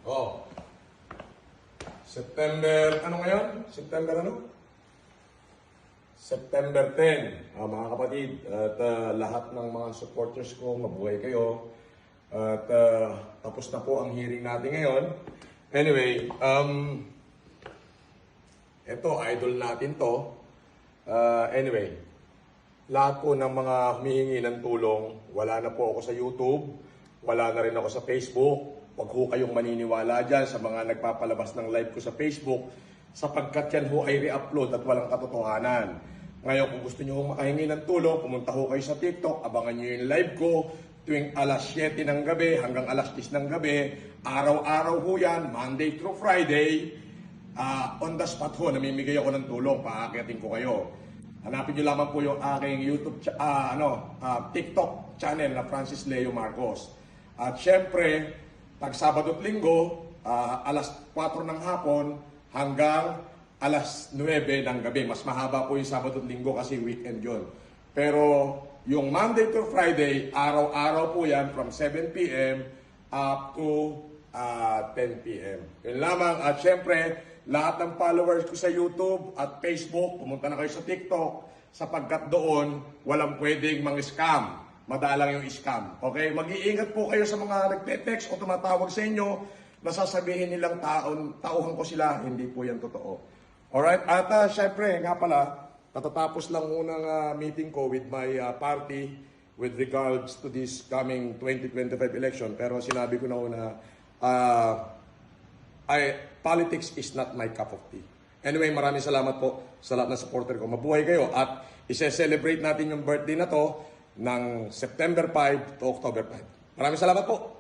Oh. September, ano ngayon? September ano? September 10, mga kapatid. At lahat ng mga supporters ko, mabuhay kayo. At tapos na po ang hearing natin ngayon. Anyway, ito, idol natin to. Anyway, lahat po ng mga humihingi ng tulong, wala na po ako sa YouTube, wala na rin ako sa Facebook. Huwag ho kayong maniniwala dyan sa mga nagpapalabas ng live ko sa Facebook sapagkat yan ho ay re-upload at walang katotohanan. Ngayon, kung gusto nyo hong makahingi ng tulong, pumunta ho kayo sa TikTok, abangan nyo yung live ko tuwing alas 7 ng gabi hanggang alas 10 ng gabi. Araw-araw ho yan, Monday through Friday. On the spot ho, namimigay ako ng tulong, paakyatin ko kayo. Hanapin nyo lamang po yung aking YouTube, TikTok channel na Francis Leo Marcos. At syempre, pag Sabado at Linggo, alas 4 ng hapon hanggang alas 9 ng gabi. Mas mahaba po yung Sabado at Linggo kasi weekend yun. Pero yung Monday to Friday, araw-araw po yan from 7 p.m. up to 10 p.m. Yun lamang. At syempre, lahat ng followers ko sa YouTube at Facebook, pumunta na kayo sa TikTok sapagkat doon walang pwedeng mang-scam. Madalang yung scam. Okay? Mag-iingat po kayo sa mga nagte-text o tumatawag sa inyo na sasabihin nilang tauhan ko sila. Hindi po yan totoo. Alright? At syempre, nga pala, natatapos lang unang meeting ko with my party with regards to this coming 2025 election. Pero sinabi ko na una, politics is not my cup of tea. Anyway, maraming salamat po sa lahat ng supporter ko. Mabuhay kayo at ise-celebrate natin yung birthday na to ng September 5 to October 5. Maraming salamat po.